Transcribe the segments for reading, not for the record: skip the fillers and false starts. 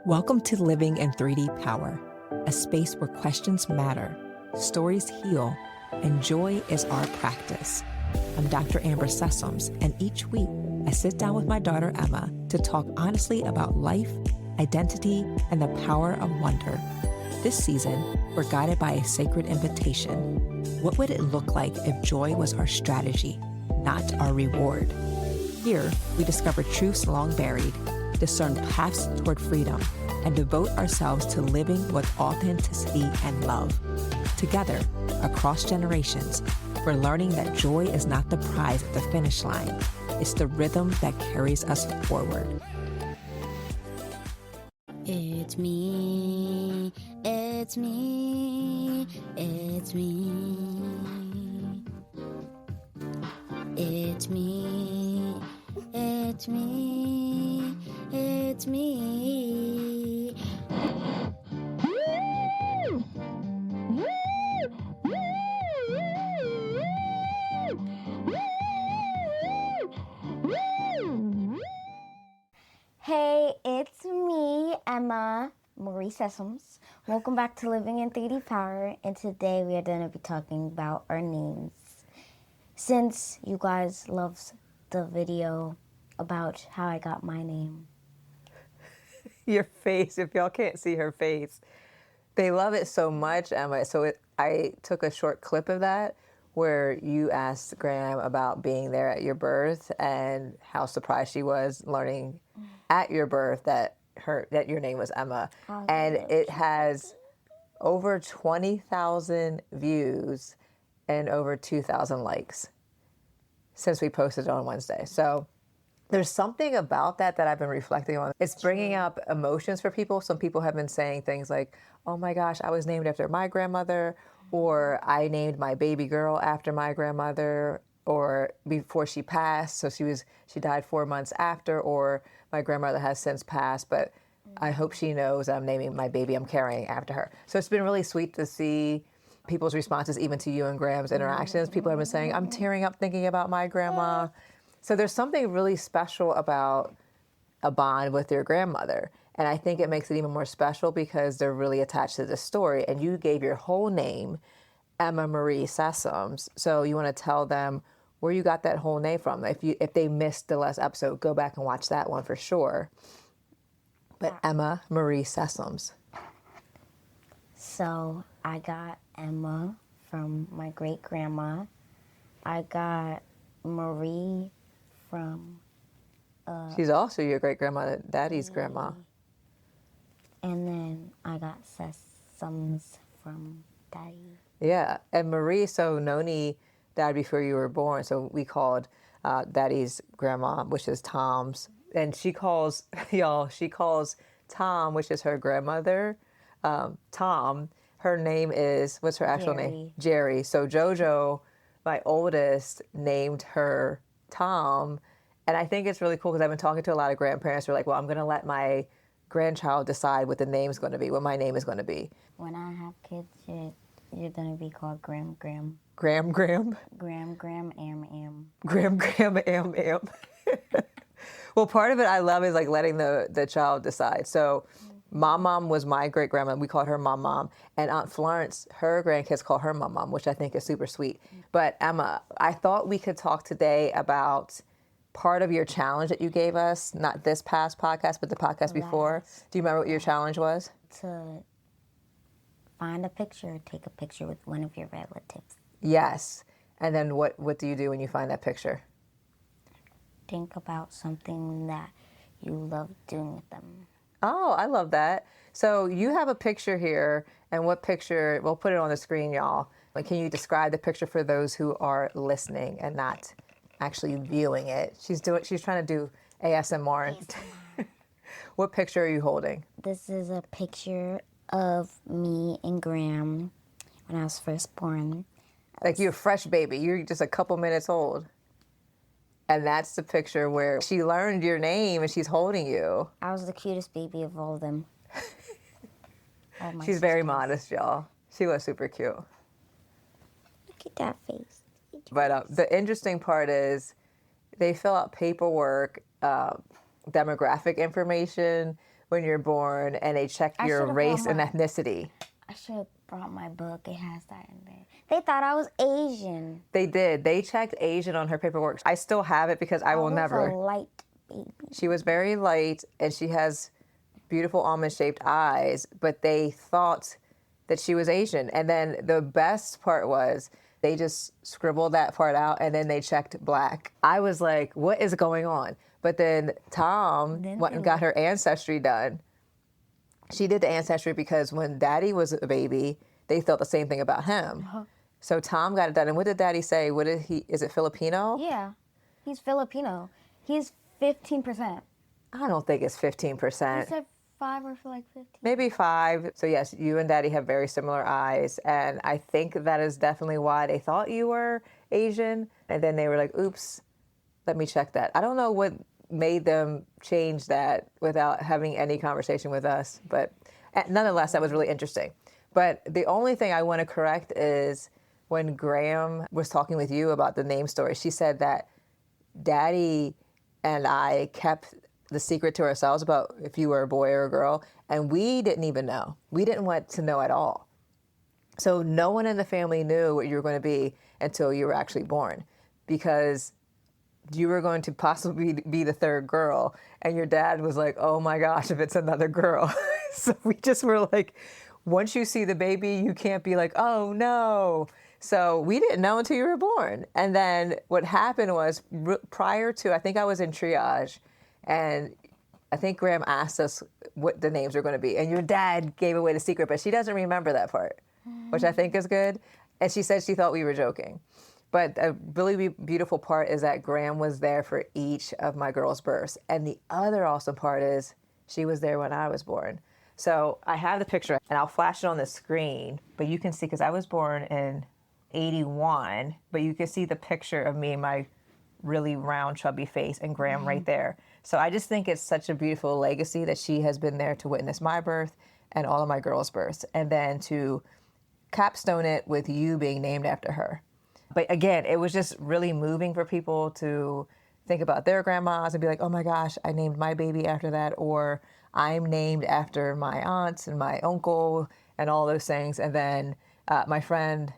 Welcome to Living in 3D Power, a space where questions matter, stories heal, and joy is our practice. I'm Dr. Amber Sessoms, and each week I sit down with my daughter Emma to talk honestly about life, identity, and the power of wonder. This season, we're guided by a sacred invitation. What would it look like if joy was our strategy, not our reward? Here, we discover truths long buried, discern paths toward freedom, and devote ourselves to living with authenticity and love. Together, across generations, we're learning that joy is not the prize at the finish line. It's the rhythm that carries us forward. It's me, it's me, it's me. It's me, it's me, it's me. Hey, it's me, Emma Marie Sessoms. Welcome back to Living in 3D Power, and today we are going to be talking about our names. Since you guys loved the video about how I got my name. Your face, if y'all can't see her face. They love it so much, Emma. So I took a short clip of that where you asked Graham about being there at your birth and how surprised she was learning at your birth that your name was Emma. And it has over 20,000 views and over 2,000 likes since we posted it on Wednesday. So there's something about that I've been reflecting on. It's bringing up emotions for people. Some people have been saying things like, oh my gosh, I was named after my grandmother, or I named my baby girl after my grandmother, or before she passed, so she died 4 months after, or my grandmother has since passed, but I hope she knows I'm naming my baby I'm carrying after her. So it's been really sweet to see people's responses, even to you and Graham's interactions. People have been saying, I'm tearing up thinking about my grandma. So there's something really special about a bond with your grandmother. And I think it makes it even more special because they're really attached to the story. And you gave your whole name, Emma Marie Sessoms. So you want to tell them where you got that whole name from. If they missed the last episode, go back and watch that one for sure. But Emma Marie Sessoms. So I got Emma from my great grandma. I got Marie from She's also your great grandma, Daddy's grandma. And then I got Sessoms from Daddy. Yeah, and Marie, so Noni died before you were born, so we called Daddy's grandma, which is Tom's, and she calls Tom, which is her grandmother, Tom. Her name is, what's her actual name? Jerry. So Jojo, my oldest, named her Tom. And I think it's really cool because I've been talking to a lot of grandparents who are like, well, I'm going to let my grandchild decide what the name's going to be, what my name is going to be. When I have kids, you're going to be called Gram. Gram? Am. Gram, am. Well, part of it I love is like letting the child decide. So Mom was my great grandma. We called her Mom. And Aunt Florence, her grandkids call her Mom, which I think is super sweet. But Emma, I thought we could talk today about part of your challenge that you gave us, not this past podcast, but the podcast before. Do you remember what your challenge was? To find a picture, take a picture with one of your relatives. Yes. And then what do you do when you find that picture? Think about something that you love doing with them. Oh, I love that. So you have a picture here, and what picture, we'll put it on the screen, y'all. Like, can you describe the picture for those who are listening and not actually viewing it? She's trying to do ASMR. What picture are you holding? This is a picture of me and Graham when I was first born. Like you're a fresh baby. You're just a couple minutes old. And that's the picture where she learned your name and she's holding you. I was the cutest baby of all of them. She's very modest, y'all. She was super cute. Look at that face. But the interesting part is they fill out paperwork, demographic information, when you're born, and they check I your should've race brought and mine. ethnicity. I should have brought my book. It has that in there. They thought I was Asian. They did. They checked Asian on her paperwork. I still have it because I will was never. a light baby. She was very light, and she has beautiful almond-shaped eyes, but they thought that she was Asian. And then the best part was they just scribbled that part out, and then they checked black. I was like, what is going on? But then Tom went and got her ancestry done. She did the ancestry because when Daddy was a baby, they thought the same thing about him. So Tom got it done. And what did Daddy say? What did he? Is it Filipino? Yeah, he's Filipino. He's 15%. I don't think it's 15%. He said 5 or like 15. Maybe 5. So yes, you and Daddy have very similar eyes, and I think that is definitely why they thought you were Asian. And then they were like, "Oops, let me check that." I don't know what made them change that without having any conversation with us, but nonetheless, that was really interesting. But the only thing I want to correct is when Graham was talking with you about the name story, she said that Daddy and I kept the secret to ourselves about if you were a boy or a girl, and we didn't even know. We didn't want to know at all. So no one in the family knew what you were going to be until you were actually born, because you were going to possibly be the third girl, and your dad was like, oh my gosh, if it's another girl. So we just were like, once you see the baby, you can't be like, oh no. So we didn't know until you were born. And then what happened was prior to, I think I was in triage, and I think Graham asked us what the names were going to be. And your dad gave away the secret, but she doesn't remember that part, which I think is good. And she said she thought we were joking. But a really beautiful part is that Graham was there for each of my girls' births. And the other awesome part is she was there when I was born. So I have the picture, and I'll flash it on the screen, but you can see, because I was born in 81, but you can see the picture of me and my really round, chubby face, and Graham right there. So I just think it's such a beautiful legacy that she has been there to witness my birth and all of my girls' births, and then to capstone it with you being named after her. But again, it was just really moving for people to think about their grandmas and be like, oh my gosh, I named my baby after that, or I'm named after my aunts and my uncle and all those things. And then my friend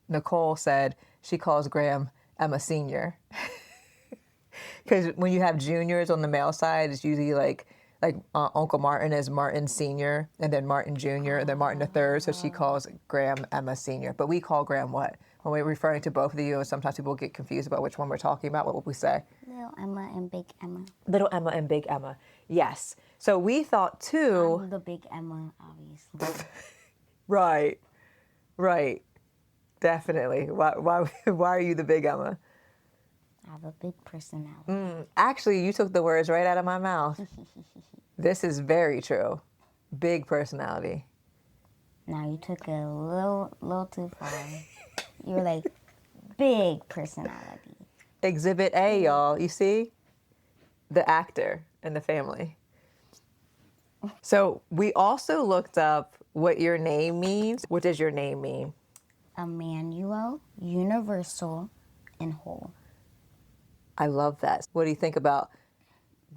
Nicole said she calls Graham Emma Senior. Because when you have juniors on the male side, it's usually like Uncle Martin is Martin Senior, and then Martin Junior, and then Martin the Third. So she calls Graham Emma Senior. But we call Graham what? When we're referring to both of you, and sometimes people get confused about which one we're talking about, what would we say? Little Emma and Big Emma. Little Emma and Big Emma. Yes. So we thought too. I'm the Big Emma, obviously. Right. Definitely. Why are you the Big Emma? I have a big personality. Actually, you took the words right out of my mouth. This is very true. Big personality. Now you took it a little too far. You were like, big personality. Exhibit A, y'all. You see? The actor in the family. So we also looked up what your name means. What does your name mean? Emmanuel, universal, and whole. I love that. What do you think about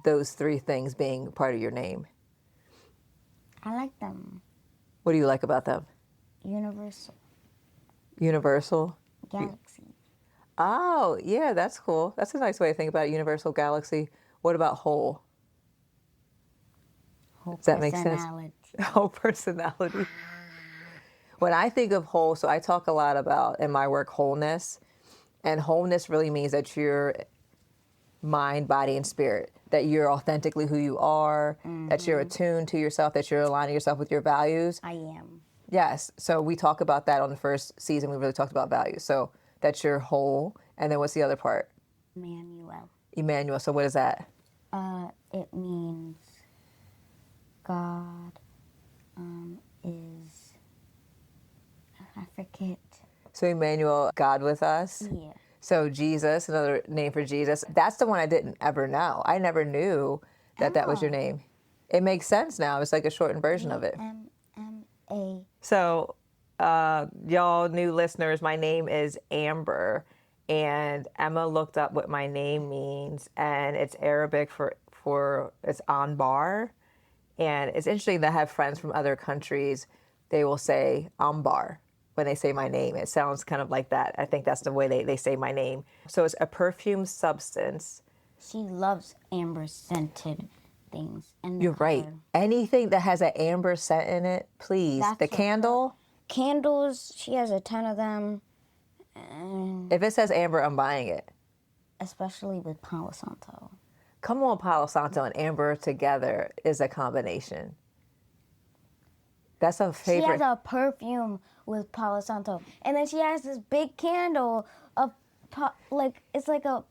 those 3 things being part of your name? I like them. What do you like about them? Universal. Universal? Galaxy. Oh, yeah, that's cool. That's a nice way to think about it. Universal galaxy. What about whole? Whole Does that make sense? Whole personality. When I think of whole, so I talk a lot about, in my work, wholeness. And wholeness really means that you're mind, body, and spirit. That you're authentically who you are, that you're attuned to yourself, that you're aligning yourself with your values. I am. Yes. So we talk about that on the first season. We really talked about values. So that you're whole. And then what's the other part? Emmanuel. Emmanuel. So what is that? It means God is, I forget. So Emmanuel, God with us? Yeah. So Jesus, another name for Jesus. That's the one I didn't ever know. I never knew that that was your name. It makes sense now. It's like a shortened version of it. M-M-A. So, y'all new listeners, my name is Amber, and Emma looked up what my name means, and it's Arabic for it's Anbar, And it's interesting that I have friends from other countries, they will say ambar when they say my name. It sounds kind of like that. I think that's the way they say my name. So it's a perfume substance. She loves amber scented things. And You're right. Anything that has an amber scent in it, please. That's The candle. Candles, she has a ton of them. And If it says amber, I'm buying it. especially with Palo Santo. Come on, Palo Santo and amber together is a combination. That's a She favorite. has a perfume with Palo Santo. And then she has this big candle of, it's like a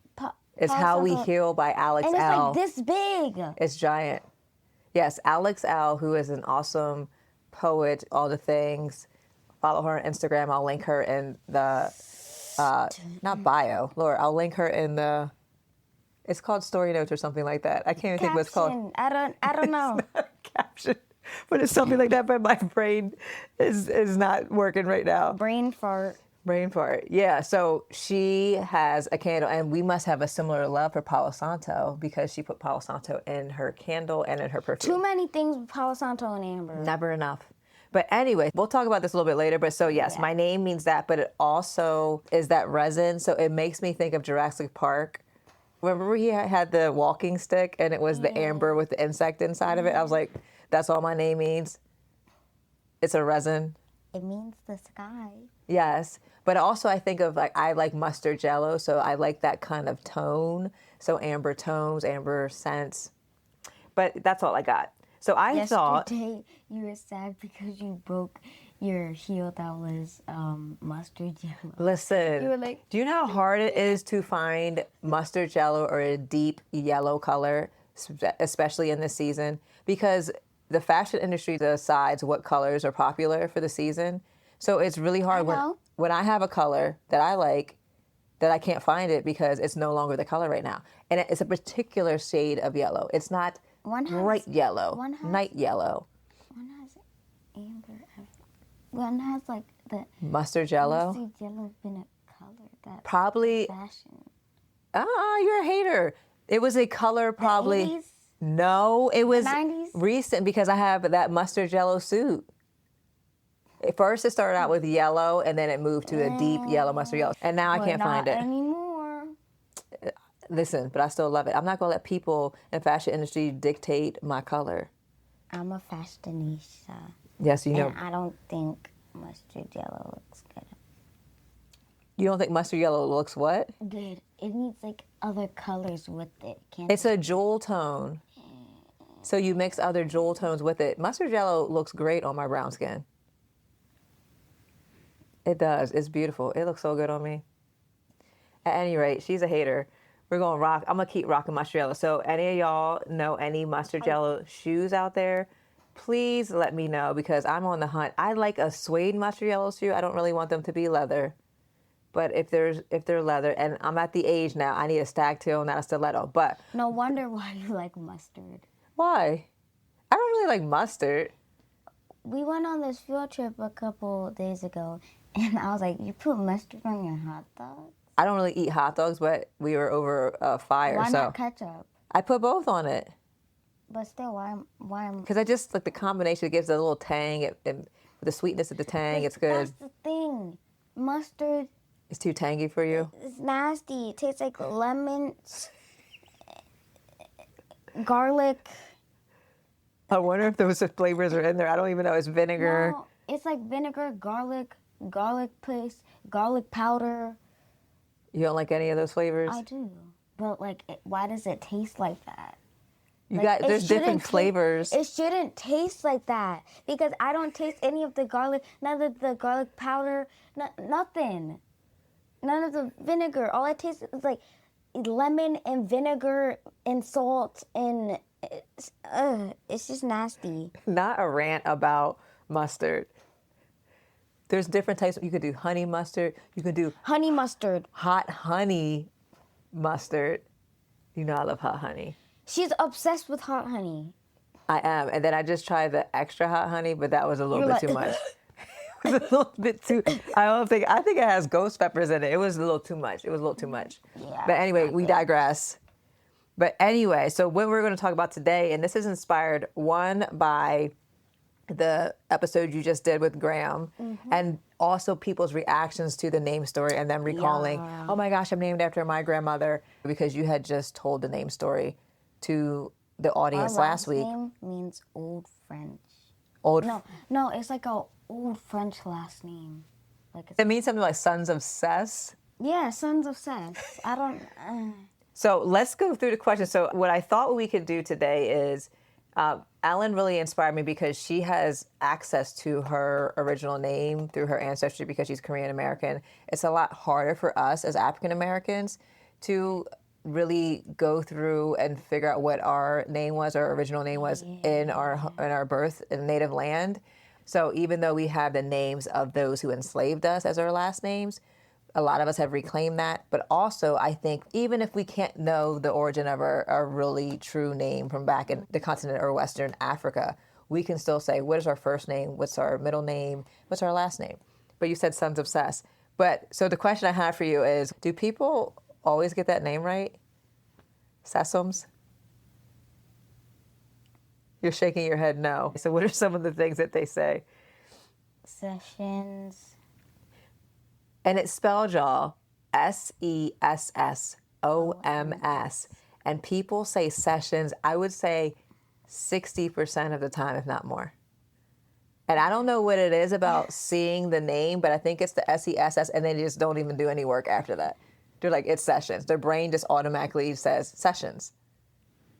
It's Palo How We Santo. Heal by Alex And it's Al. like this big. It's giant. Yes, Alex Al, who is an awesome poet, all the things. Follow her on Instagram. I'll link her in the, not bio, Lord, I'll link her in the, it's called Story Notes or something like that. I can't even think what it's called. Caption. I don't know. Caption. But it's something like that, but my brain is not working right now. Brain fart. Brain fart. Yeah, so she has a candle, and we must have a similar love for Palo Santo because she put Palo Santo in her candle and in her perfume. Too many things with Palo Santo and amber. Never enough. But anyway, we'll talk about this a little bit later. But so yes, my name means that, but it also is that resin. So it makes me think of Jurassic Park. Remember he had the walking stick and it was the amber with the insect inside of it? I was like, that's all my name means. It's a resin. It means the sky. Yes. But also I think of I like mustard jello. So I like that kind of tone. So amber tones, amber scents. But that's all I got. So I thought. Yesterday, you were sad because you broke your heel that was mustard jello. Listen, You were like- do you know how hard it is to find mustard jello or a deep yellow color, especially in this season? Because the fashion industry decides what colors are popular for the season. So it's really hard when I have a color that I like, that I can't find it because it's no longer the color right now. And it's a particular shade of yellow. It's not bright yellow, night yellow. One has amber. One has like the Mustard jello? mustard jello been a color that Probably. fashion. You're a hater. It was a color probably. 80s? No, it was 90s? recent because I have that mustard jello suit. At first, it started out with yellow, and then it moved to a deep yellow mustard yellow, and now I can't find it. Not anymore. Listen, but I still love it. I'm not gonna let people in fashion industry dictate my color. I'm a fashionista. Yes, you know. And I don't think mustard yellow looks good. You don't think mustard yellow looks what? Good. It needs like other colors with it. It's a jewel tone. So you mix other jewel tones with it. Mustard yellow looks great on my brown skin. It does. It's beautiful. It looks so good on me. At any rate, she's a hater. We're going to rock. I'm going to keep rocking mustard yellow. So any of y'all know any mustard yellow shoes out there? Please let me know because I'm on the hunt. I like a suede mustard yellow shoe. I don't really want them to be leather. But if they're leather, and I'm at the age now, I need a stagtail, not a stiletto. But No wonder why you like mustard. why? I don't really like mustard. We went on this field trip a couple days ago, and I was like, "You put mustard on your hot dog? I don't really eat hot dogs, but we were over a fire, Why so not ketchup? I put both on it But still, why? because I just like the combination. It gives a little tang, and with the sweetness of the tang, it's good. That's the thing. Mustard It's too tangy for you. is nasty. It tastes like lemon, garlic. I wonder if those flavors are in there. I don't even know. It's vinegar. No, it's like vinegar, garlic paste, garlic powder. You don't like any of those flavors? I do. But like, why does it taste like that? You Like, it there's different shouldn't flavors. It shouldn't taste like that because I don't taste any of the garlic, none of the garlic powder, nothing. None of the vinegar. All I taste is like lemon and vinegar and salt and it's just nasty. Not a rant about mustard. There's different types. You could do honey mustard. You could do Honey mustard. hot honey mustard. You know I love hot honey. She's obsessed with hot honey. I am. And then I just tried the extra hot honey, but that was a little bit too much. It was a little bit too, I think it has ghost peppers in it. It was a little too much. Yeah, but anyway, we digress. But anyway, so what we're going to talk about today, and this is inspired, one, by the episode you just did with Graham, and also people's reactions to the name story and them recalling, Yeah. oh my gosh, I'm named after my grandmother, because you had just told the name story to the Our audience last week. name means old French. Old, No, it's like a old French last name. Like it means something like Sons of Sess. yeah, Sons of Seth. I don't. So let's go through the questions. So what I thought we could do today is, Ellen really inspired me because she has access to her original name through her ancestry because she's Korean American. It's a lot harder for us as African Americans to really go through and figure out what our name was, our original name was in our birth and native land. So even though we have the names of those who enslaved us as our last names, a lot of us have reclaimed that. But also, I think even if we can't know the origin of our really true name from back in the continent or Western Africa, we can still say, what is our first name? What's our middle name? What's our last name? But you said Sons of Sess. But so the question I have for you is, do people always get that name right? Sessoms? You're shaking your head no. So what are some of the things that they say? Sessions. And it's spelled, y'all, Sessoms. And people say sessions, I would say 60% of the time, if not more. And I don't know what it is about seeing the name, but I think it's the SESS, and they just don't even do any work after that. They're like, it's sessions. Their brain just automatically says sessions.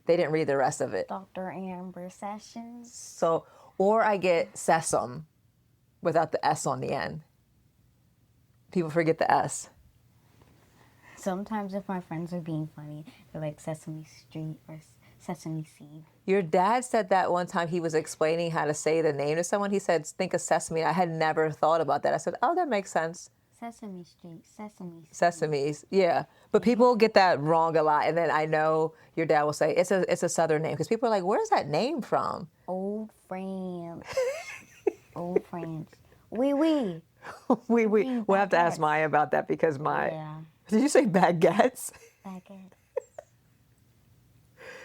They didn't read the rest of it. Dr. Amber Sessions. So, or I get sessom without the S on the end. People forget the S. Sometimes if my friends are being funny, they're like Sesame Street or Sesame Seed. Your dad said that one time he was explaining how to say the name to someone. He said, think of sesame. I had never thought about that. I said, oh, that makes sense. Sesame Street, Sesame Seed. Sesames, yeah. But people get that wrong a lot. And then I know your dad will say, it's a Southern name. Because people are like, where's that name from? Old France. Old France. Oui. We'll have to ask Maya about that because Yeah. Did you say baguettes? Baguette.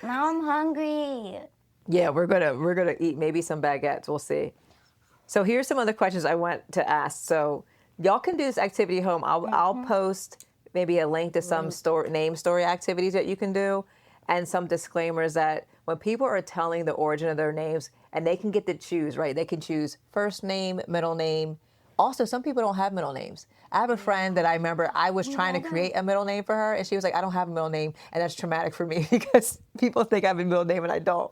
Now I'm hungry. Yeah, we're gonna eat maybe some baguettes. We'll see. So here's some other questions I want to ask. So y'all can do this activity at home. I'll post maybe a link to some name story activities that you can do, and some disclaimers that when people are telling the origin of their names, and they can get to choose, right? They can choose first name, middle name. Also, some people don't have middle names. I have a friend that I remember I was trying to create a middle name for her, and she was like, I don't have a middle name, and that's traumatic for me because people think I have a middle name and I don't.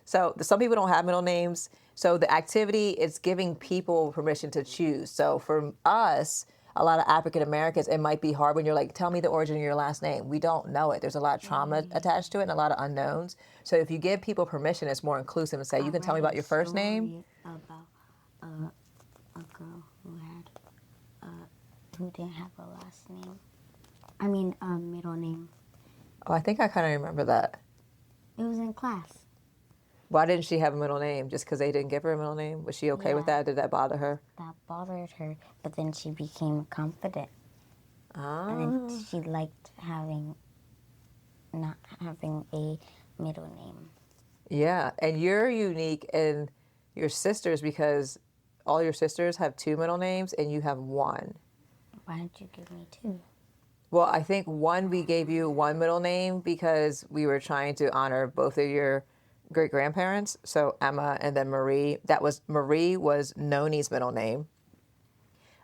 So some people don't have middle names. So the activity is giving people permission to choose. So for us, a lot of African Americans, it might be hard when you're like, tell me the origin of your last name. We don't know it. There's a lot of trauma attached to it and a lot of unknowns. So if you give people permission, it's more inclusive and say, you can tell me about your first name. About a girl who didn't have a last name. I mean, a middle name. Oh, I think I kind of remember that. It was in class. Why didn't she have a middle name? Just because they didn't give her a middle name? Was she okay with that? Did that bother her? That bothered her, but then she became confident. Ah. And then she liked not having a middle name. Yeah, and you're unique in your sisters because all your sisters have 2 middle names and you have 1. Why didn't you give me 2? Well, I think we gave you 1 middle name because we were trying to honor both of your great-grandparents, so Emma and then Marie. Marie was Noni's middle name.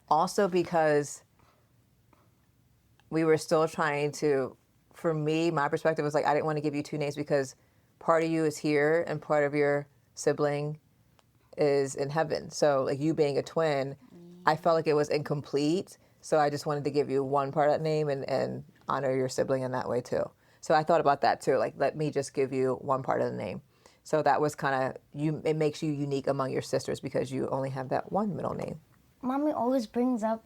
Also because we were still trying to, for me, my perspective was like, I didn't want to give you 2 names because part of you is here and part of your sibling is in heaven. So like you being a twin, I felt like it was incomplete. So I just wanted to give you 1 part of that name and honor your sibling in that way too. So I thought about that too. Like, let me just give you 1 part of the name. So that was kind of, it makes you unique among your sisters because you only have that 1 middle name. Mommy always brings up,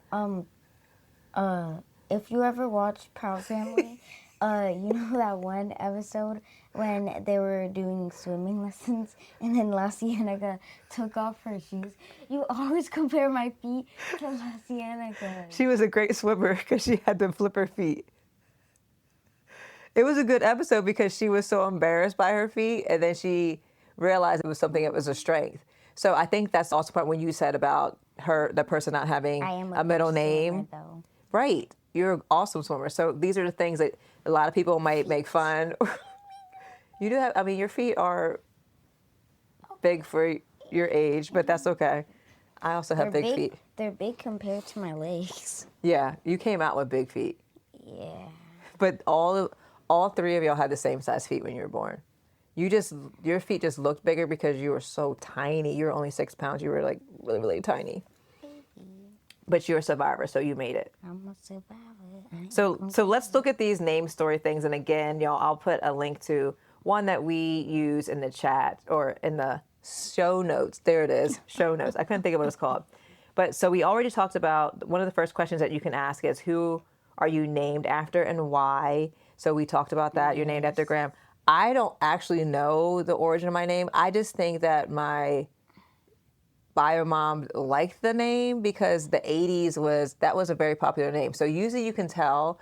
if you ever watch Proud Family, you know that one episode when they were doing swimming lessons and then La Cienega took off her shoes? You always compare my feet to La Cienega. She was a great swimmer because she had to flip her feet. It was a good episode because she was so embarrassed by her feet, and then she realized it was something that was a strength. So I think that's also part when you said about the person not having I am a middle good name. swimmer, though. Right. You're an awesome swimmer. So these are the things that a lot of people might make fun. You do have, I mean, your feet are big for your age, but that's okay. I also have big feet. They're big compared to my legs. Yeah, you came out with big feet. Yeah. But all three of y'all had the same size feet when you were born. Your feet just looked bigger because you were so tiny. You were only 6 pounds. You were like really, really tiny. But you're a survivor, so you made it. I'm a survivor. So let's look at these name story things. And again, y'all, I'll put a link to one that we use in the chat or in the show notes. There it is, show notes. I couldn't think of what it's called. But so we already talked about one of the first questions that you can ask is who are you named after and why? So we talked about that. You're named after Graham. I don't actually know the origin of my name. I just think that my bio mom liked the name because the 80s was a very popular name. So usually you can tell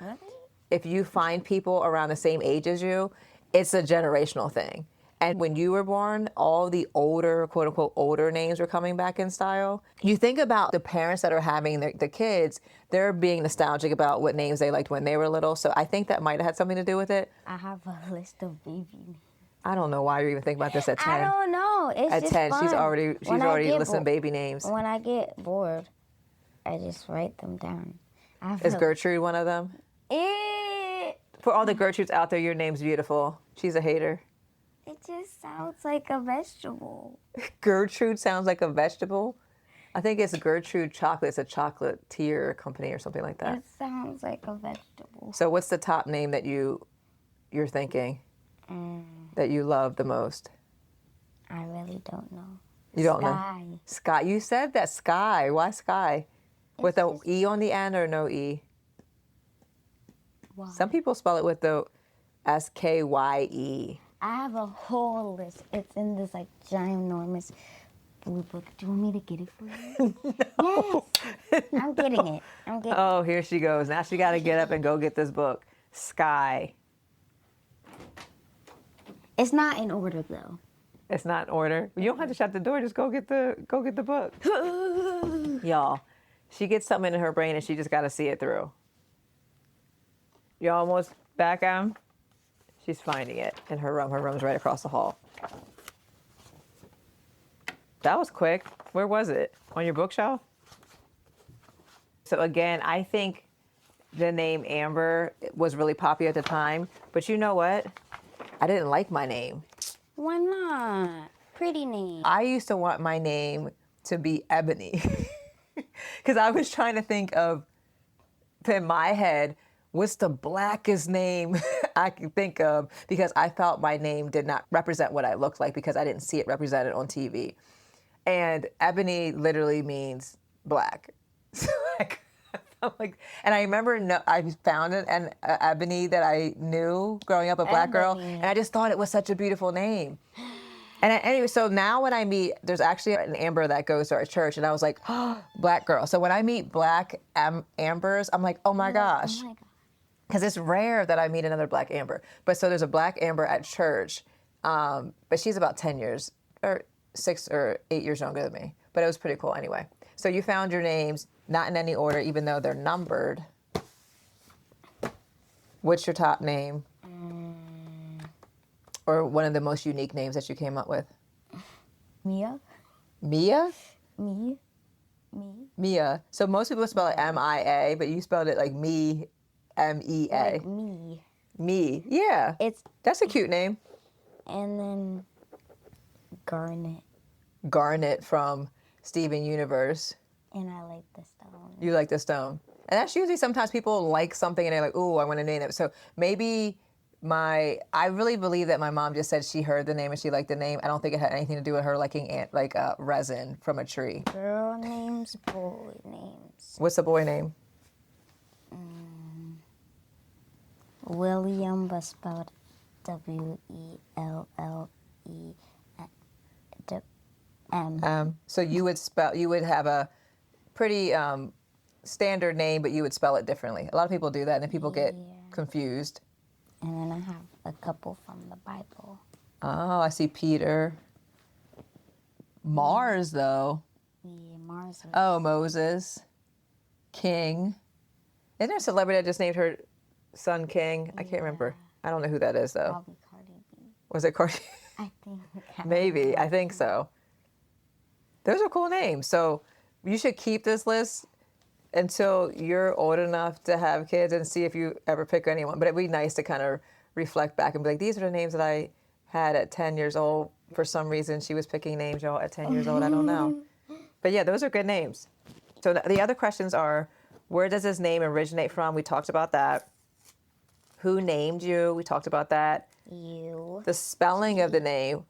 if you find people around the same age as you, it's a generational thing. And when you were born, all the older, quote unquote, older names were coming back in style. You think about the parents that are having the kids, they're being nostalgic about what names they liked when they were little. So I think that might have had something to do with it. I have a list of baby names. I don't know why you're even thinking about this at 10. I don't know. It's at just 10, fun. she's already listing baby names. When I get bored, I just write them down. Is Gertrude one of them? For all the Gertrudes out there, your name's beautiful. She's a hater. It just sounds like a vegetable. Gertrude sounds like a vegetable? I think it's Gertrude Chocolate. It's a chocolatier company or something like that. It sounds like a vegetable. So what's the top name that you're thinking that you love the most? I really don't know. You don't know? Sky. You said that Sky. Why Sky? With an E on the end or no E? Why? Some people spell it with the SKYE. I have a whole list. It's in this like ginormous blue book. Do you want me to get it for you? No. Yes. I'm getting it. Oh, here she goes. Now she got to get up and go get this book. Sky. It's not in order though. It's not in order. You don't have to shut the door. Just go get the book. Y'all, she gets something in her brain and she just got to see it through. You almost back on? She's finding it in her room. Her room's right across the hall. That was quick. Where was it? On your bookshelf? So again, I think the name Amber was really popular at the time. But you know what? I didn't like my name. Why not? Pretty name. I used to want my name to be Ebony. Because I was trying to think of, in my head, what's the blackest name I can think of? Because I felt my name did not represent what I looked like because I didn't see it represented on TV. And Ebony literally means black. So and I remember I found an Ebony that I knew growing up, a black girl, and I just thought it was such a beautiful name. And anyway, so now when I meet, there's actually an Amber that goes to our church, and I was like, oh, black girl. So when I meet black Ambers, I'm like, oh my gosh. Oh my God. Because it's rare that I meet another black Amber. But so there's a black Amber at church, but she's about 10 years, or 6 or 8 years younger than me. But it was pretty cool anyway. So you found your names, not in any order, even though they're numbered. What's your top name? Or one of the most unique names that you came up with? Mia. Mia? Me. Mia. So most people spell it M-I-A, but you spelled it like me, M-E-A. Like me. Me. Yeah. That's a cute name. And then Garnet. Garnet from Steven Universe. And I like the stone. You like the stone. And that's usually sometimes people like something and they're like, ooh, I want to name it. So maybe I really believe that my mom just said she heard the name and she liked the name. I don't think it had anything to do with her liking resin from a tree. Girl names, boy names. What's the boy name? William, but spelled W-E-L-L-E-M. So you would have a pretty standard name, but you would spell it differently. A lot of people do that, and then people get confused. And then I have a couple from the Bible. Oh, I see Peter. Mars, though. Yeah, Mars. Oh, Moses. King. Isn't there a celebrity that just named her son King? I can't remember. I don't know who that is, though. Probably Cardi B. Was it Cardi? I think. Maybe. I think so. Those are cool names. So you should keep this list until you're old enough to have kids and see if you ever pick anyone. But it'd be nice to kind of reflect back and be like, these are the names that I had at 10 years old. For some reason, she was picking names, y'all, at 10 years old. I don't know. But yeah, those are good names. So the other questions are, where does this name originate from? We talked about that. Who named you? We talked about that. You. The spelling of the name.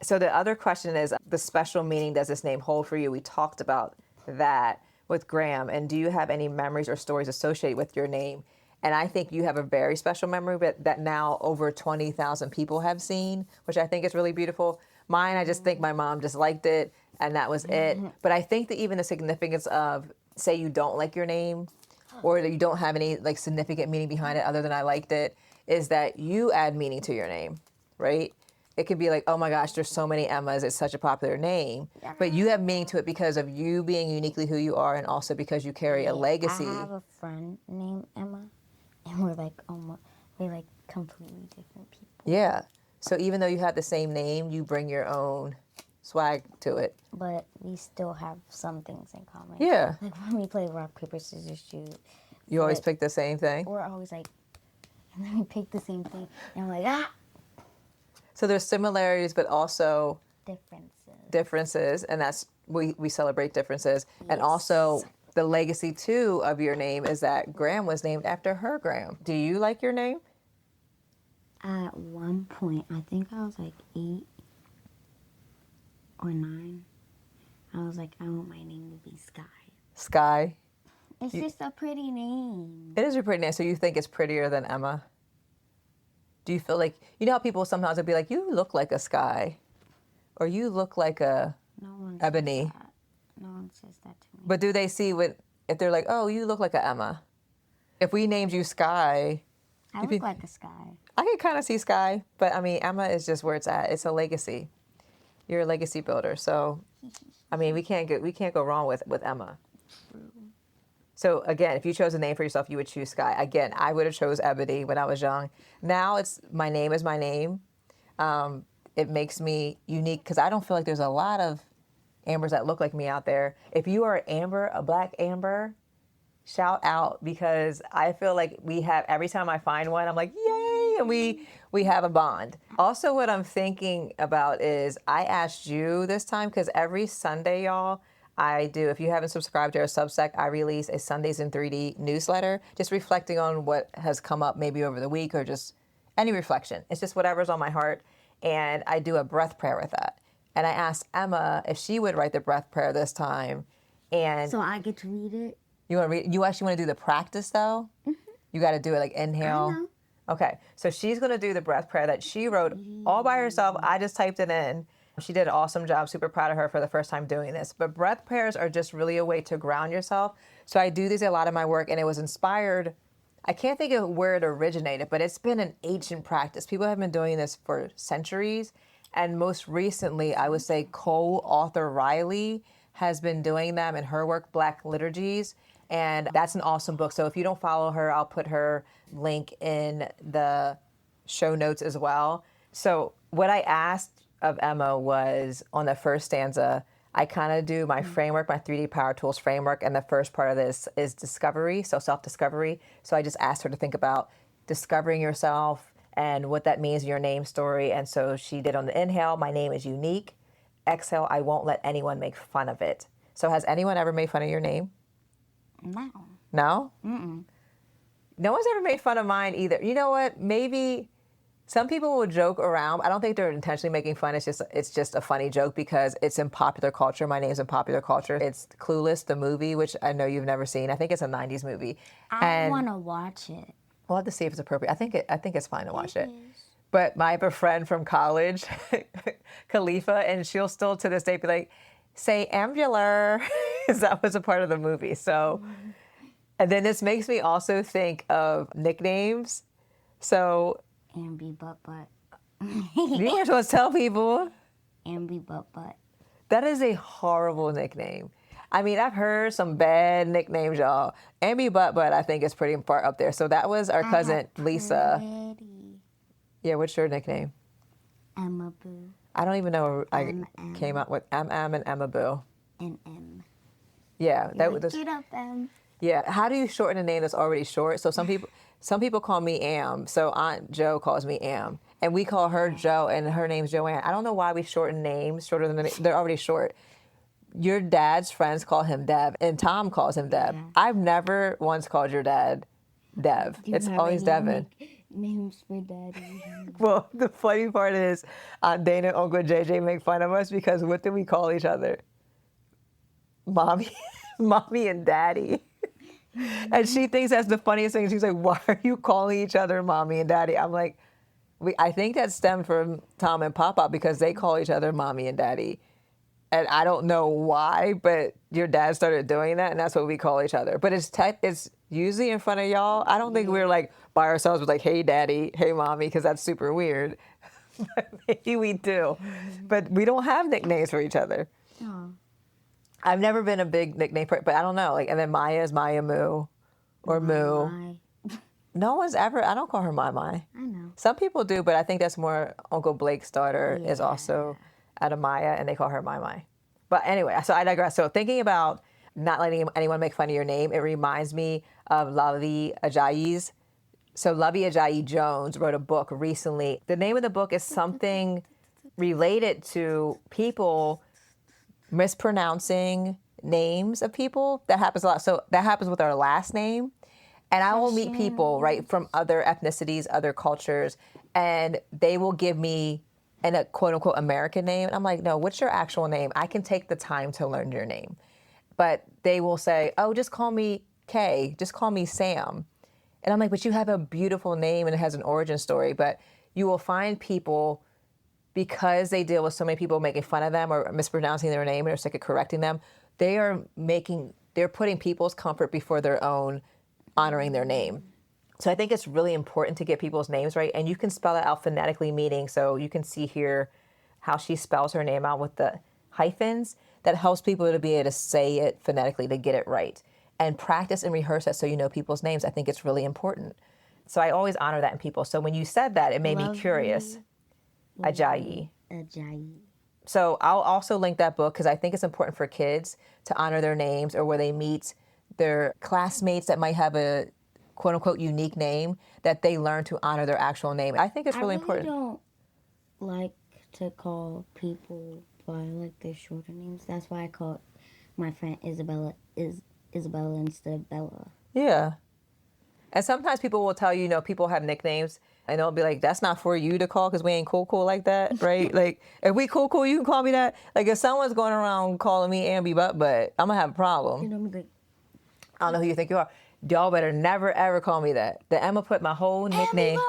So the other question is, the special meaning does this name hold for you? We talked about that with Graham. And do you have any memories or stories associated with your name? And I think you have a very special memory that now over 20,000 people have seen, which I think is really beautiful. Mine, I just think my mom just liked it, and that was it. But I think that even the significance of, say you don't like your name, or that you don't have any like significant meaning behind it other than I liked it, is that you add meaning to your name, right? It could be like, oh my gosh, there's so many Emmas, it's such a popular name. But you have meaning to it because of you being uniquely who you are, and also because you carry a legacy. I have a friend named Emma, and we're like completely different people. Yeah. So even though you have the same name, you bring your own swag to it. But we still have some things in common. Yeah. Like when we play rock, paper, scissors, shoot. You always pick the same thing? We're always like, and then we pick the same thing, and we're like, ah! So there's similarities, but also differences, and that's, we celebrate differences. Yes. And also the legacy, too, of your name is that Graham was named after her Graham. Do you like your name? At one point, I think I was like 8 or 9. I was like, I want my name to be Sky. Sky? It's just a pretty name. It is a pretty name. So you think it's prettier than Emma? Do you feel like, you know how people sometimes will be like, you look like a Sky, or you look like a Ebony? No one says that to me. But do they see if they're like, oh, you look like a Emma? If we named you Sky. I look like a Sky. I can kind of see Sky, but I mean, Emma is just where it's at. It's a legacy. You're a legacy builder. So, I mean, we can't go wrong with Emma. So again, if you chose a name for yourself, you would choose Sky. Again, I would have chose Ebony when I was young. Now it's my name is my name. It makes me unique because I don't feel like there's a lot of Ambers that look like me out there. If you are Amber, a black Amber, shout out, because I feel like we have, every time I find one, I'm like, yay, and we have a bond. Also, what I'm thinking about is I asked you this time because every Sunday, y'all, I do, if you haven't subscribed to our Substack, I release a Sundays in 3D newsletter, just reflecting on what has come up maybe over the week or just any reflection. It's just whatever's on my heart. And I do a breath prayer with that. And I asked Emma if she would write the breath prayer this time. And so I get to read it? You want to read? You actually want to do the practice though? Mm-hmm. You got to do it like inhale. I know. Okay. So she's going to do the breath prayer that she wrote all by herself. I just typed it in. She did an awesome job. Super proud of her for the first time doing this. But breath prayers are just really a way to ground yourself. So I do these a lot in my work, and it was inspired. I can't think of where it originated, but it's been an ancient practice. People have been doing this for centuries. And most recently, I would say co-author Riley has been doing them in her work, Black Liturgies. And that's an awesome book. So if you don't follow her, I'll put her link in the show notes as well. So what I asked of Emma was, on the first stanza, I kind of do my framework, my 3D Power Tools framework, and the first part of this is discovery, so self-discovery. So I just asked her to think about discovering yourself and what that means in your name story. And so she did on the inhale, my name is unique. Exhale, I won't let anyone make fun of it. So has anyone ever made fun of your name? No. No? Mm-mm. No one's ever made fun of mine either. You know what? Maybe some people will joke around. I don't think they're intentionally making fun. It's just a funny joke because it's in popular culture. My name's in popular culture. It's Clueless, the movie, which I know you've never seen. I think it's a 90s movie. I want to watch it. We'll have to see if it's appropriate. I think it's fine to watch it. But I have a friend from college, Khalifa, and she'll still to this day be like, say ambular, because that was a part of the movie. So, and then this makes me also think of nicknames. So Ambi Butt Butt. you weren't supposed to tell people. Ambi Butt Butt. That is a horrible nickname. I mean, I've heard some bad nicknames, y'all. Ambi Butt Butt, I think, is pretty far up there. So that was our cousin, Lisa. Pretty. Yeah, what's your nickname? Emma Boo. I don't even know. I M. came out with MM and Emma Boo. And M. Yeah, that Look was. it up, M. Yeah, how do you shorten a name that's already short? So some people call me Am. So Aunt Jo calls me Am, and we call her Jo, and her name's Joanne. I don't know why we shorten names shorter than they're already short. Your dad's friends call him Dev, and Tom calls him Deb. Yeah. I've never once called your dad Dev. Do you It's have always any Devin. Names for daddy. Well, the funny part is Aunt Dana and Uncle JJ make fun of us because what do we call each other? Mommy, mommy and daddy. And she thinks that's the funniest thing. She's like, why are you calling each other mommy and daddy? I'm like, I think that stemmed from Tom and Papa because they call each other mommy and daddy. And I don't know why, but your dad started doing that, and that's what we call each other. But it's usually in front of y'all. I don't think we're like by ourselves with like, hey, daddy, hey, mommy, because that's super weird. But maybe we do. But we don't have nicknames for each other. Oh. I've never been a big nickname, but I don't know. Like, and then Maya is Maya Moo or Moo. My. No one's ever. I don't call her Mai Mai. I know. Some people do, but I think that's more Uncle Blake's daughter is Yeah. also out of Maya, and they call her Mai Mai. But anyway, so I digress. So thinking about not letting anyone make fun of your name, it reminds me of Lavi Ajayi's. So Lavi Ajayi Jones wrote a book recently. The name of the book is something related to people mispronouncing names of people. That happens a lot. So that happens with our last name. And I will meet people, right, from other ethnicities, other cultures, and they will give me a quote unquote American name. And I'm like, no, what's your actual name? I can take the time to learn your name. But they will say, oh, just call me Kay, just call me Sam. And I'm like, but you have a beautiful name and it has an origin story. But you will find people, because they deal with so many people making fun of them or mispronouncing their name or sick of correcting them, they're putting people's comfort before their own honoring their name. So I think it's really important to get people's names right. And you can spell it out phonetically, meaning, so you can see here how she spells her name out with the hyphens. That helps people to be able to say it phonetically, to get it right. And practice and rehearse that so you know people's names. I think it's really important. So I always honor that in people. So when you said that, it made me curious. Ajayi. Ajayi. So I'll also link that book because I think it's important for kids to honor their names, or where they meet their classmates that might have a quote unquote unique name, that they learn to honor their actual name. I think it's really important. I don't like to call people by like their shorter names. That's why I call my friend Isabella instead of Bella. Yeah. And sometimes people will tell you, people have nicknames and they'll be like, that's not for you to call because we ain't cool like that, right? Like, if we cool, you can call me that. Like, if someone's going around calling me Ambi Butt Butt, I'm going to have a problem. You know me like, I don't know who you think you are. Y'all better never, ever call me that. The Emma put my whole nickname.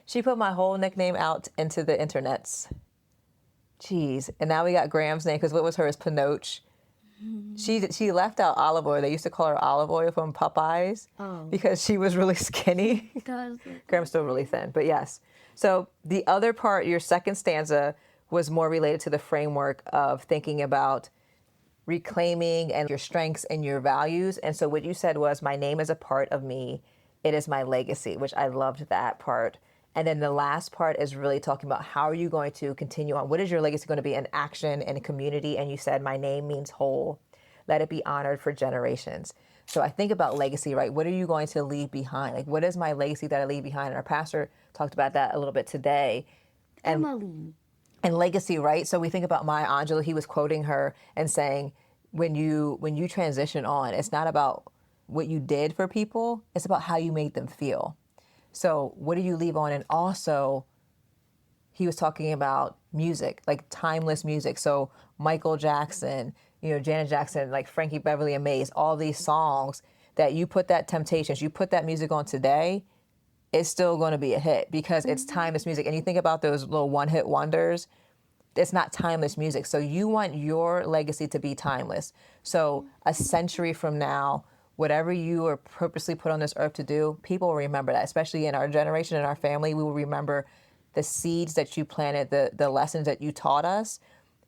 She put my whole nickname out into the internets. Jeez. And now we got Graham's name, because what was hers? Pinoche. She left out olive oil. They used to call her olive oil from Popeyes because she was really skinny. Graham's still really thin, but yes. So the other part, your second stanza, was more related to the framework of thinking about reclaiming and your strengths and your values. And so what you said was, my name is a part of me. It is my legacy, which I loved that part. And then the last part is really talking about how are you going to continue on? What is your legacy going to be in action and in community? And you said, my name means whole. Let it be honored for generations. So I think about legacy, right? What are you going to leave behind? Like, what is my legacy that I leave behind? And our pastor talked about that a little bit today. And Emily. And legacy, right? So we think about Maya Angelou. He was quoting her and saying, when you transition on, it's not about what you did for people. It's about how you made them feel. So what do you leave on? And also, he was talking about music, like timeless music. So Michael Jackson, Janet Jackson, like Frankie Beverly and Maze, all these songs that you put that Temptations, you put that music on today, it's still going to be a hit because it's timeless music. And you think about those little one-hit wonders, it's not timeless music. So you want your legacy to be timeless. So a century from now, whatever you are purposely put on this earth to do, people will remember that, especially in our generation, in our family. We will remember the seeds that you planted, the lessons that you taught us.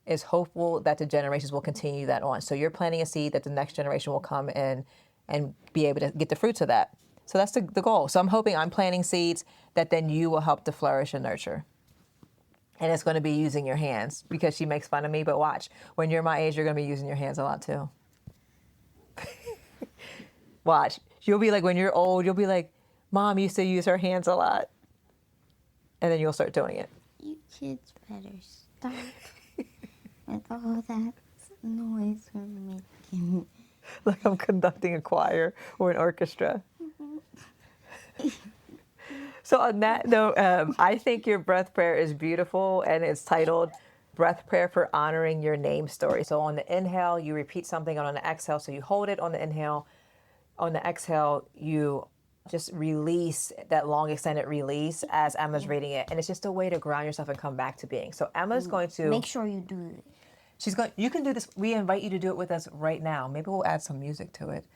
Is hopeful that the generations will continue that on. So you're planting a seed that the next generation will come in and be able to get the fruits of that. So that's the goal. So I'm hoping I'm planting seeds that then you will help to flourish and nurture. And it's going to be using your hands, because she makes fun of me, but watch, when you're my age, you're going to be using your hands a lot too. Watch. You'll be like, when you're old, you'll be like, Mom used to use her hands a lot. And then you'll start doing it. You kids better stop with all that noise you're making. Like I'm conducting a choir or an orchestra. So on that note, I think your breath prayer is beautiful, and it's titled Breath Prayer for Honoring Your Name Story. So on the inhale, you repeat something, and on the exhale, so you hold it on the inhale. On the exhale, you just release that long extended release as Emma's reading it. And it's just a way to ground yourself and come back to being. So Emma's going to... Make sure you do it. You can do this. We invite you to do it with us right now. Maybe we'll add some music to it.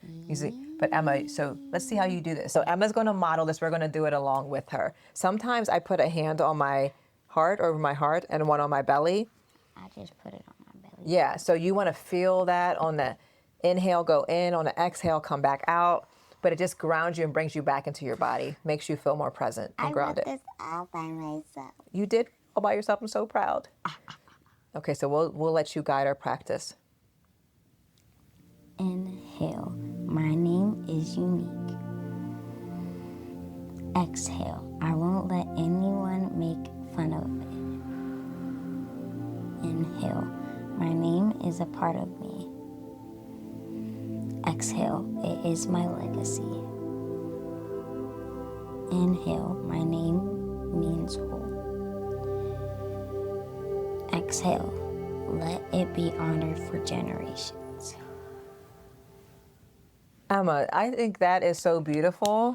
But Emma, so let's see how you do this. So Emma's going to model this. We're going to do it along with her. Sometimes I put a hand on my heart, over my heart, and one on my belly. I just put it on my belly. Yeah, so you want to feel that on the inhale, go in. On the exhale, come back out. But it just grounds you and brings you back into your body. Makes you feel more present and grounded. I wrote this all by myself. You did all by yourself? I'm so proud. Okay, so we'll let you guide our practice. Inhale, my name is unique. Exhale, I won't let anyone make fun of it. Inhale, my name is a part of me. Exhale, it is my legacy. Inhale, my name means whole. Exhale, let it be honored for generations. Emma, I think that is so beautiful.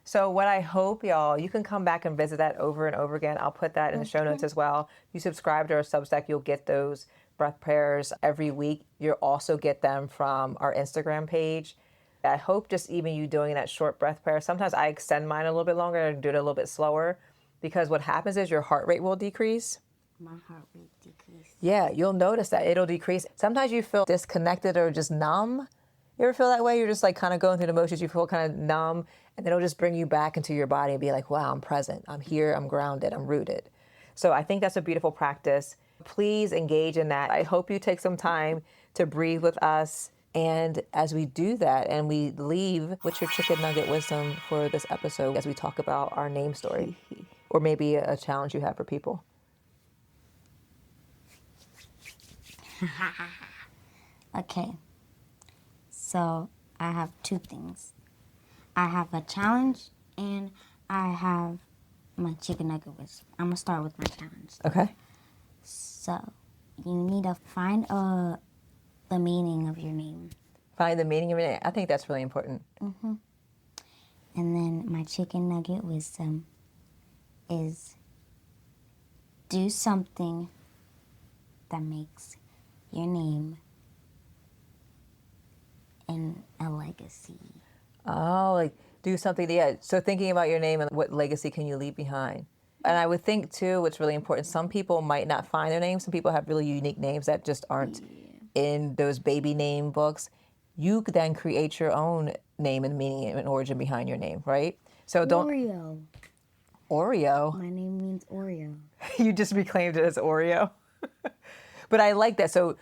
So what I hope, y'all, you can come back and visit that over and over again. I'll put that in the show notes as well. If you subscribe to our Substack, you'll get those breath prayers every week. You'll also get them from our Instagram page. I hope just even you doing that short breath prayer, sometimes I extend mine a little bit longer and do it a little bit slower, because what happens is your heart rate will decrease. My heart rate decreased. Yeah, you'll notice that it'll decrease. Sometimes you feel disconnected or just numb. You ever feel that way? You're just like kind of going through the motions. You feel kind of numb, and then it'll just bring you back into your body and be like, wow, I'm present. I'm here. I'm grounded. I'm rooted. So I think that's a beautiful practice. Please engage in that. I hope you take some time to breathe with us. And as we do that and we leave, what's your chicken nugget wisdom for this episode as we talk about our name story? Or maybe a challenge you have for people? Okay, so I have two things. I have a challenge and I have my chicken nugget wisdom. I'm gonna start with my challenge. Okay. So you need to find the meaning of your name. Find the meaning of it. I think that's really important. Mm-hmm. And then my chicken nugget wisdom is do something that makes your name and a legacy. Oh, like do something. Yeah. So thinking about your name and what legacy can you leave behind. And I would think too, what's really important, some people might not find their name. Some people have really unique names that just aren't in those baby name books. You could then create your own name and meaning and origin behind your name, right? So don't. Oreo. Oreo. My name means Oreo. You just reclaimed it as Oreo. But I like that. So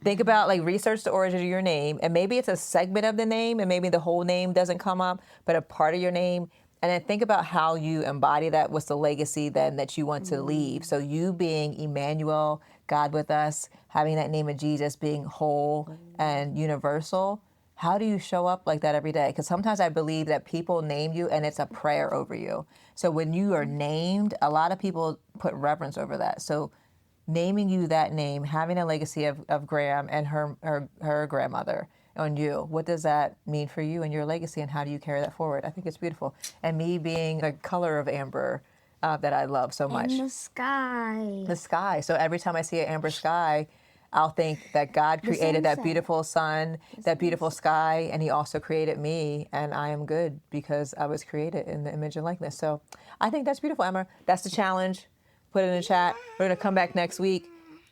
think about, like, research the origin of your name, and maybe it's a segment of the name, and maybe the whole name doesn't come up, but a part of your name. And then think about how you embody that. What's the legacy then that you want to leave? So you being Emmanuel, God with us, having that name of Jesus, being whole and universal. How do you show up like that every day? Because sometimes I believe that people name you and it's a prayer over you. So when you are named, a lot of people put reverence over that. So naming you that name, having a legacy of Graham and her grandmother on you, what does that mean for you and your legacy, and how do you carry that forward? I think it's beautiful. And me being the color of amber that I love so much. And the sky. The sky. So every time I see an amber sky, I'll think that God same created that sun. beautiful sun, that beautiful sky, and he also created me, and I am good because I was created in the image and likeness. So I think that's beautiful, Emma. That's the challenge. Put it in the chat. We're going to come back next week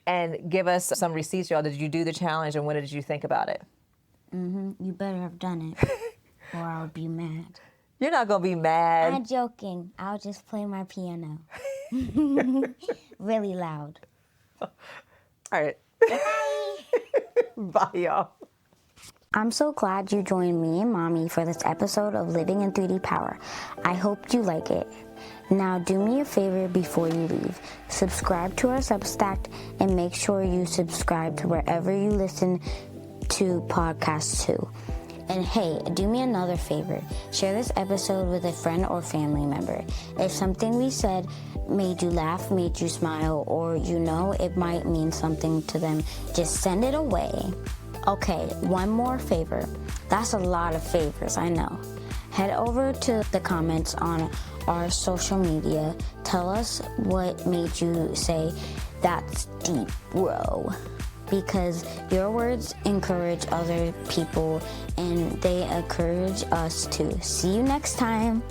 and give us some receipts, y'all. Did you do the challenge, and what did you think about it? You better have done it, or I'll be mad. You're not going to be mad. I'm joking. I'll just play my piano. Really loud. All right. Bye, y'all. I'm so glad you joined me and Mommy for this episode of Living in 3D Power. I hope you like it. Now do me a favor before you leave. Subscribe to our Substack and make sure you subscribe to wherever you listen to podcasts too. And hey, do me another favor. Share this episode with a friend or family member. If something we said made you laugh, made you smile, or it might mean something to them, just send it away. Okay, one more favor. That's a lot of favors, I know. Head over to the comments on our social media. Tell us what made you say, "That's deep, bro." Because your words encourage other people and they encourage us too. See you next time.